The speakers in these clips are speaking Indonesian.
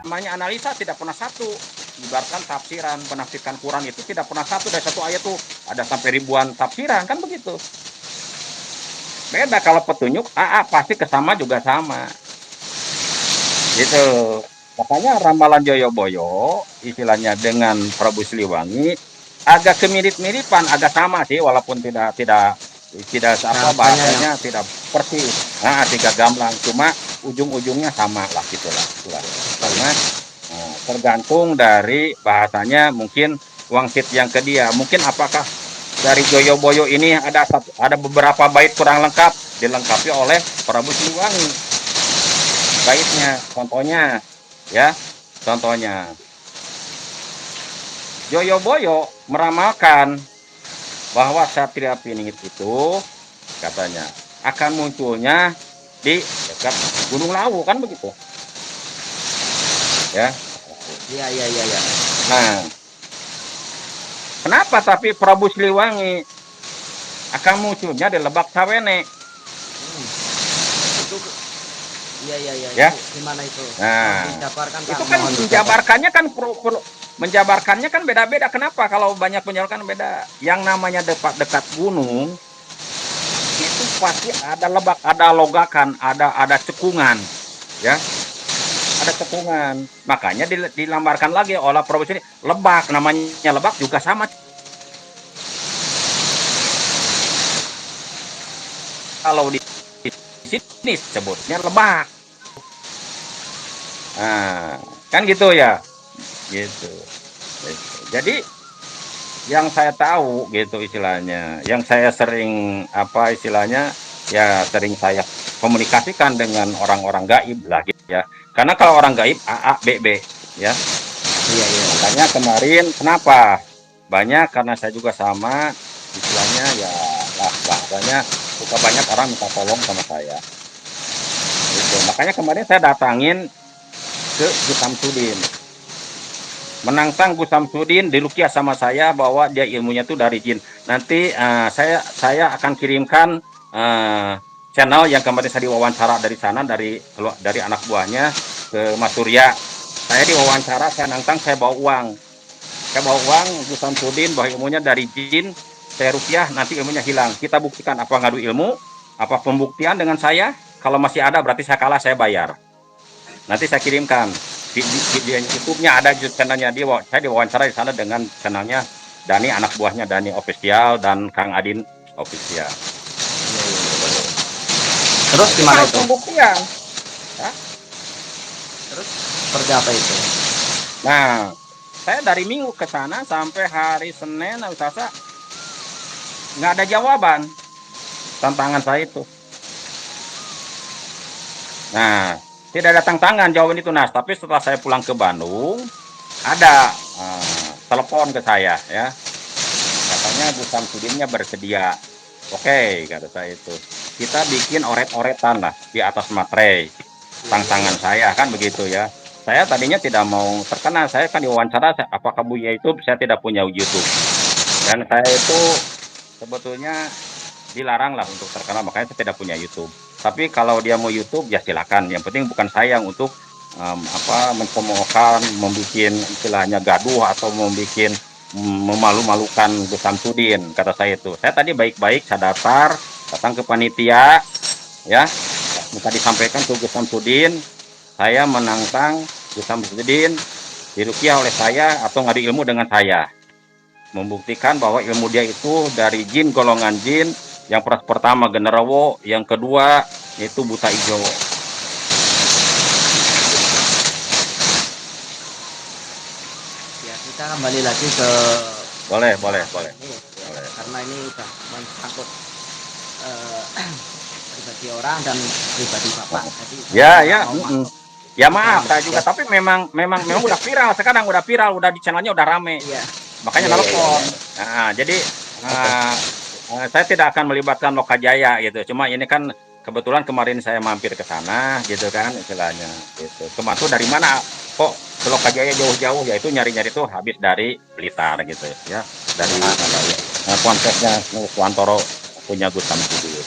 namanya analisa tidak pernah satu. Ibaratkan tafsiran, penafsirkan Quran itu tidak pernah satu, dari satu ayat tuh ada sampai ribuan tafsiran, kan begitu. Beda kalau petunjuk, pasti kesama juga sama. Gitu. Makanya ramalan Joyoboyo istilahnya dengan Prabu Siliwangi agak kemirip-miripan, agak sama sih, walaupun tidak apa bahasanya tidak persis. Tiga gamblang, cuma ujung-ujungnya sama lah gitulah. Karena tergantung dari bahasanya, mungkin wangsit yang ke dia. Mungkin apakah dari Joyoboyo ini ada beberapa bait kurang lengkap, dilengkapi oleh Prabu Siliwangi baitnya. Contohnya Joyoboyo meramalkan bahwa Satria Piningit itu katanya akan munculnya di dekat Gunung Lawu, kan begitu ya. Iya. Nah, kenapa tapi Prabu Siliwangi akan munculnya di Lebak Sawene? Itu iya. Ya. Gimana itu? Nah, dijabarkan, itu kan menjabarkannya kan beda-beda. Kenapa? Kalau banyak menjabarkan beda. Yang namanya dekat gunung itu pasti ada lebak, ada logakan, ada cekungan, ya. Ada cekungan. Makanya dilambarkan lagi oleh Prabu ini lebak, namanya lebak juga sama. Kalau di sini sebutnya lebak. Nah, kan gitu ya. Gitu. Jadi yang saya tahu gitu istilahnya, yang saya sering sering saya komunikasikan dengan orang-orang gaib lah gitu ya. Karena kalau orang gaib B ya. Iya. Makanya kemarin kenapa banyak, karena saya juga sama istilahnya ya lah, bahasanya suka banyak orang minta tolong sama saya. Gitu. Makanya kemarin saya datangin ke Gus Samsudin, menantang Gus Samsudin dilukias sama saya bahwa dia ilmunya tuh dari jin. Nanti saya akan kirimkan channel yang kemarin saya diwawancara dari sana, dari anak buahnya ke Mas Surya. Saya diwawancara, saya nantang, saya bawa uang Gus Samsudin bahwa ilmunya dari jin, saya rupiah, nanti ilmunya hilang. Kita buktikan, apa ngadu ilmu, apa pembuktian dengan saya. Kalau masih ada berarti saya kalah, saya bayar. Nanti saya kirimkan di YouTube-nya, ada channelnya dia. Saya diwawancara di sana dengan channelnya Dani, anak buahnya Dani Official dan Kang Adin Official. Terus gimana itu? Pembuktian. Terus seperti apa itu? Nah, saya dari Minggu ke sana sampai hari Senin, Selasa nggak ada jawaban tantangan saya itu. Nah, tidak ada tantangan jawaban itu, Nas. Tapi setelah saya pulang ke Bandung, ada telepon ke saya, ya. Katanya Gus Samsudinnya bersedia. Oke, kata saya itu. Kita bikin oret-oretan lah di atas materai. Tantangan saya kan begitu ya. Saya tadinya tidak mau terkenal. Saya kan diwawancara, apakah Buya YouTube? Saya tidak punya YouTube. Dan saya itu sebetulnya dilarang lah untuk terkenal, makanya saya tidak punya YouTube. Tapi kalau dia mau YouTube ya silakan. Yang penting bukan saya yang untuk mencemoohkan, membuat istilahnya gaduh atau membuat memalu-malukan Gus Samsudin, kata saya itu. Saya tadi baik-baik, saya datang ke panitia, ya, minta disampaikan ke Gus Samsudin, saya menantang Gus Samsudin dirukiah oleh saya atau ngadu ilmu dengan saya, membuktikan bahwa ilmu dia itu dari jin, golongan jin. Yang pertama genderuwo, yang kedua itu buta ijo. Ya, kita kembali lagi ke Boleh. Karena ini udah menyangkut pribadi orang dan pribadi Bapak. Jadi ya maaf saya juga, tapi memang udah viral sekarang, udah di channelnya udah rame. Iya. Makanya telepon. Nah, jadi saya tidak akan melibatkan Lokajaya gitu. Cuma ini kan kebetulan kemarin saya mampir ke sana gitu kan istilahnya gitu. Kemarin dari mana kok ke Lokajaya jauh-jauh, ya itu nyari-nyari tuh habis dari Blitar gitu ya. Dari konteksnya Wantoro punya Gus Samsudin.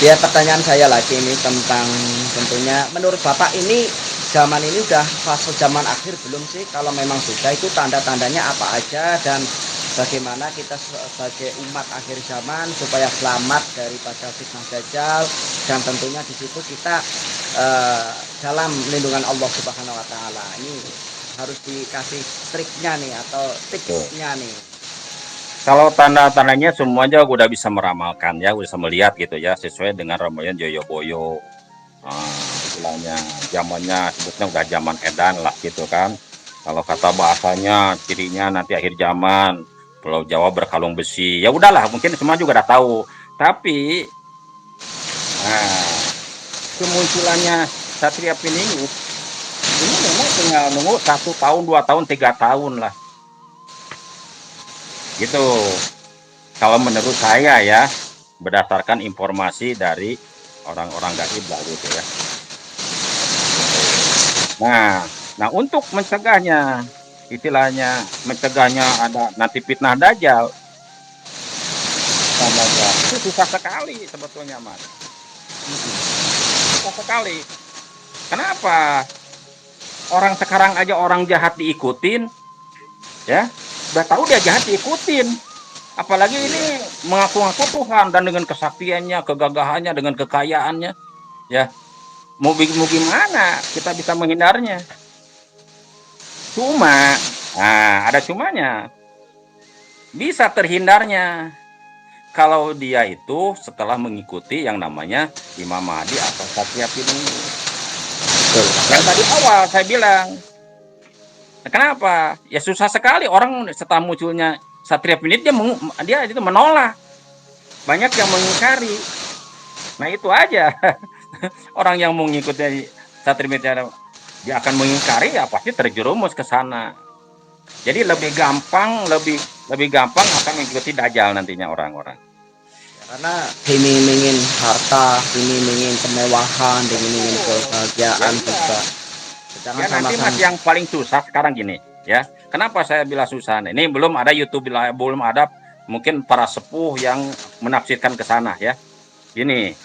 Ya, pertanyaan saya lagi ini tentang tentunya menurut Bapak ini zaman ini udah fase zaman akhir belum sih? Kalau memang sudah, itu tanda-tandanya apa aja dan bagaimana kita sebagai umat akhir zaman supaya selamat daripada fitnah dajjal, dan tentunya di situ kita dalam lindungan Allah Subhanahu wa taala. Ini harus dikasih triknya nih atau tipsnya nih. Kalau tanda-tandanya semuanya udah bisa meramalkan ya, udah bisa melihat gitu ya, sesuai dengan ramalan Joyo Boyo. Istilahnya zamannya sebutnya udah zaman edan lah gitu kan. Kalau kata bahasanya cirinya nanti akhir zaman, Pulau Jawa berkalung besi. Ya udahlah, mungkin semua juga udah tahu. Tapi kemunculannya Satria Piningit ini memang tinggal nunggu 1 tahun, 2 tahun, 3 tahun lah. Gitu. Kalau menurut saya ya, berdasarkan informasi dari orang-orang gaib lah gitu ya. Nah untuk mencegahnya, istilahnya mencegahnya ada nanti fitnah dajjal, itu susah sekali sebetulnya mas. Susah sekali. Kenapa? Orang sekarang aja orang jahat diikutin, ya, udah tahu dia jahat diikutin. Apalagi ini mengaku-ngaku Tuhan dan dengan kesaktiannya, kegagahannya, dengan kekayaannya, ya. Mau gimana kita bisa menghindarnya? Cuma, ada cumanya. Bisa terhindarnya kalau dia itu setelah mengikuti yang namanya Imam Mahdi atau Satria Piningit. Yang tadi awal saya bilang. Kenapa? Ya susah sekali orang setelah munculnya Satria Piningit dia itu menolak. Banyak yang mengingkari. Nah itu aja. Orang yang mengikuti Satria Piningit dia akan mengingkari, ya pasti terjerumus ke sana. Jadi lebih gampang akan mengikuti dajjal nantinya orang-orang. Karena iming-imingin harta, iming-imingin kemewahan, iming-imingin kebahagiaan juga. Ya nanti mas yang paling susah sekarang gini ya. Kenapa saya bilang susah? Ini belum ada YouTube, belum ada mungkin para sepuh yang menafsirkan ke sana ya. Ini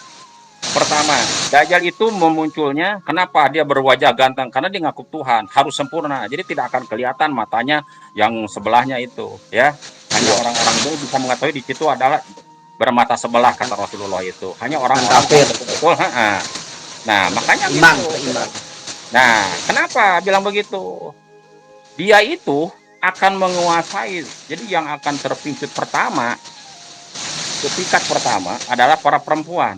pertama, dajjal itu memunculnya kenapa dia berwajah ganteng? Karena dia ngaku Tuhan, harus sempurna. Jadi tidak akan kelihatan matanya yang sebelahnya itu ya. Hanya orang-orang itu bisa mengetahui di situ adalah bermata sebelah kata Rasulullah itu. Hanya orang-orang betul. Nah, makanya iman. Nah, kenapa bilang begitu? Dia itu akan menguasai. Jadi yang akan terpicut pertama, kepikat pertama adalah para perempuan.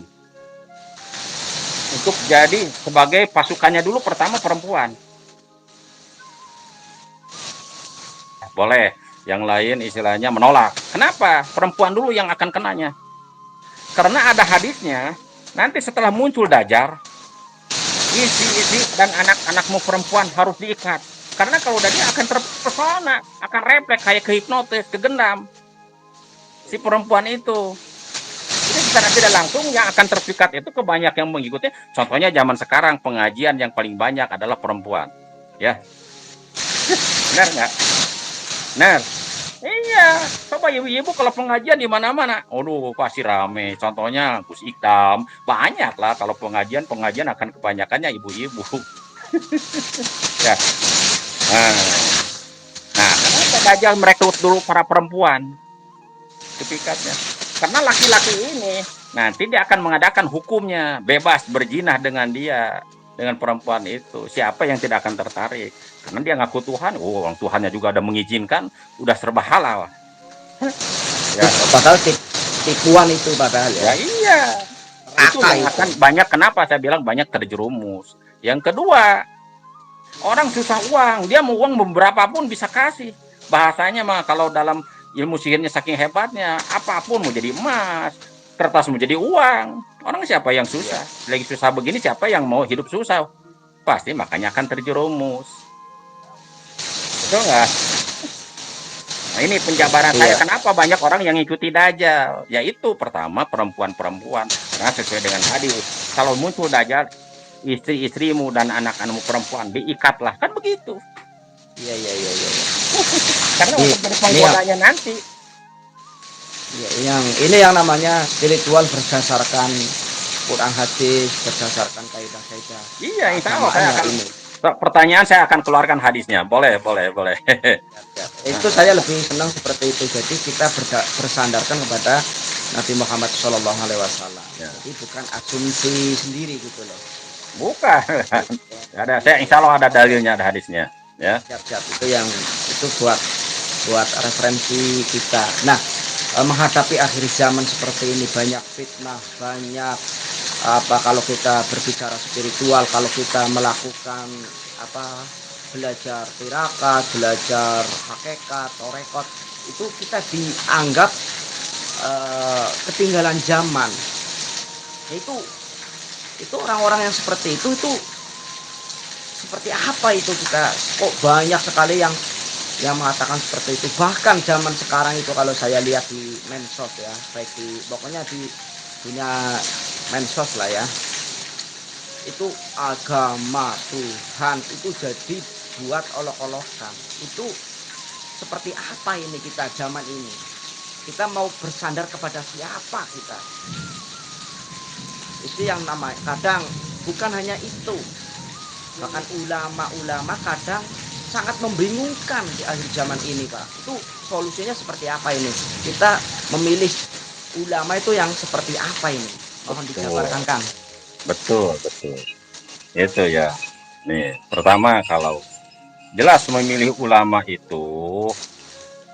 Untuk jadi sebagai pasukannya dulu pertama perempuan. Boleh, yang lain istilahnya menolak. Kenapa? Perempuan dulu yang akan kenanya. Karena ada hadisnya, nanti setelah muncul dajjal, isi dan anak-anakmu perempuan harus diikat. Karena kalau udah dia akan terpesona, akan refleks kayak kehipnotis, kegendam si perempuan itu. Jadi secara tidak langsung yang akan terpikat itu kebanyak yang mengikuti. Contohnya zaman sekarang pengajian yang paling banyak adalah perempuan, ya. Benar nggak? Benar. Iya, coba ibu-ibu kalau pengajian di mana-mana, aduh pasti rame. Contohnya Gus Ikdam, banyak lah kalau pengajian akan kebanyakannya ibu-ibu. Ya. Nah, kenapa dajjal merekrut dulu para perempuan? Kepikatnya. Karena laki-laki ini nanti dia akan mengadakan hukumnya, bebas berzina dengan dia, dengan perempuan itu. Siapa yang tidak akan tertarik? Karena dia ngaku Tuhan, orang Tuhannya juga ada mengizinkan, udah serba halal. Ya, padahal tipuan itu padahal ya. Iya. Itu yang akan banyak, kenapa saya bilang banyak terjerumus. Yang kedua, orang susah uang, dia mau uang beberapa pun bisa kasih. Bahasanya mah kalau dalam ilmu sihirnya saking hebatnya, apapun mau jadi emas, kertas mau jadi uang. Orang siapa yang susah? Lagi susah begini siapa yang mau hidup susah? Pasti makanya akan terjerumus. Betul nggak? Nah ini penjabaran saya kenapa banyak orang yang ngikuti dajjal. Yaitu pertama perempuan-perempuan. Karena sesuai dengan hadis, kalau muncul dajjal, istri-istrimu dan anak-anakmu perempuan diikatlah, kan begitu. Iya. Karena untuk jadi penggodanya nanti. Ya, ini yang namanya spiritual berdasarkan Quran hadis, berdasarkan kaidah-kaidah. Iya, insya Allah saya akan pertanyaan saya akan keluarkan hadisnya. Boleh, boleh, boleh. Itu saya lebih senang seperti itu. Jadi kita bersandarkan kepada Nabi Muhammad SAW. Ya. Jadi bukan asumsi sendiri gitu loh. Bukan. Ada, saya insya Allah ada dalilnya, ada hadisnya. Ya. Siap-siap itu buat referensi kita. Nah, menghadapi akhir zaman seperti ini, banyak fitnah, banyak apa, kalau kita berbicara spiritual, kalau kita melakukan apa, belajar tirakat, belajar hakikat, torekot, itu kita dianggap ketinggalan zaman. Itu orang-orang yang seperti itu seperti apa itu, kita kok banyak sekali yang mengatakan seperti itu. Bahkan zaman sekarang itu kalau saya lihat di medsos ya, baik pokoknya di dunia medsos lah ya, itu agama Tuhan itu jadi buat olok-olokan. Itu seperti apa ini kita zaman ini? Kita mau bersandar kepada siapa kita? Itu yang namanya, kadang bukan hanya itu, bahkan ulama-ulama kadang sangat membingungkan di akhir zaman ini, Pak. Itu solusinya seperti apa ini? Kita memilih ulama itu yang seperti apa ini? Mohon dijabarkan, Kang. Betul, betul. Itu ya. Nih, pertama kalau jelas memilih ulama itu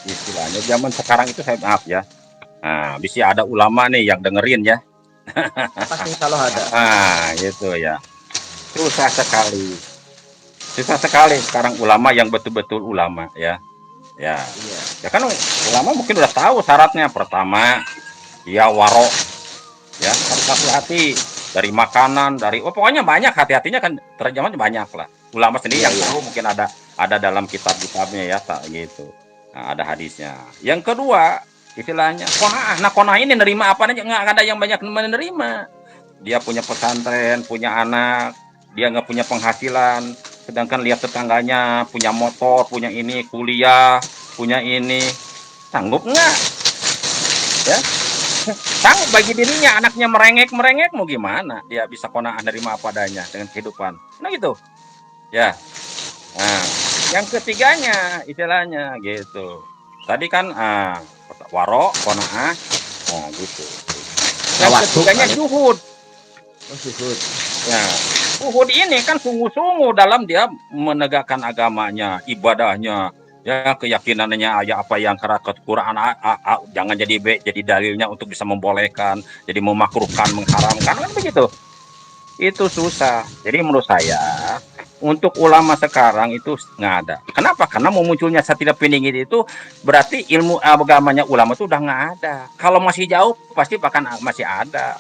istilahnya zaman sekarang itu, saya maaf ya. Nah, bisa ada ulama nih yang dengerin ya. Pasti kalau ada. Gitu ya. Susah sekali. Susah sekali sekarang ulama yang betul-betul ulama ya. Ya. Iya. Ya kan ulama mungkin udah tahu syaratnya. Pertama, dia waro. Ya, harus hati-hati dari makanan, dari pokoknya banyak, hati-hatinya kan terjemahan banyak lah. Ulama sendiri yang tahu, mungkin ada dalam kitab-kitabnya ya, tak gitu. Nah, ada hadisnya. Yang kedua, istilahnya kona ini nerima apa aja, nggak ada yang banyak menerima. Dia punya pesantren, punya anak, dia nggak punya penghasilan, sedangkan lihat tetangganya punya motor, punya ini, kuliah, punya ini, sanggup nggak? Ya, sanggup bagi dirinya, anaknya merengek mau gimana? Dia bisa kona'ah nerima apa adanya dengan kehidupan. Nah gitu. Ya. Nah, yang ketiganya istilahnya gitu. Tadi kan waro, kona'ah, nah gitu. Yang ketiganya zuhud. Zuhud. Ya, zuhud ini kan sungguh-sungguh dalam dia menegakkan agamanya, ibadahnya, ya keyakinannya, ya apa yang kerakat Quran, jangan jadi dalilnya untuk bisa membolehkan, jadi memakruhkan, mengharamkan, kan begitu. Itu susah. Jadi menurut saya untuk ulama sekarang itu nggak ada. Kenapa? Karena mau munculnya Satya Piningit itu berarti ilmu agamanya ulama itu udah nggak ada. Kalau masih jauh pasti bahkan masih ada.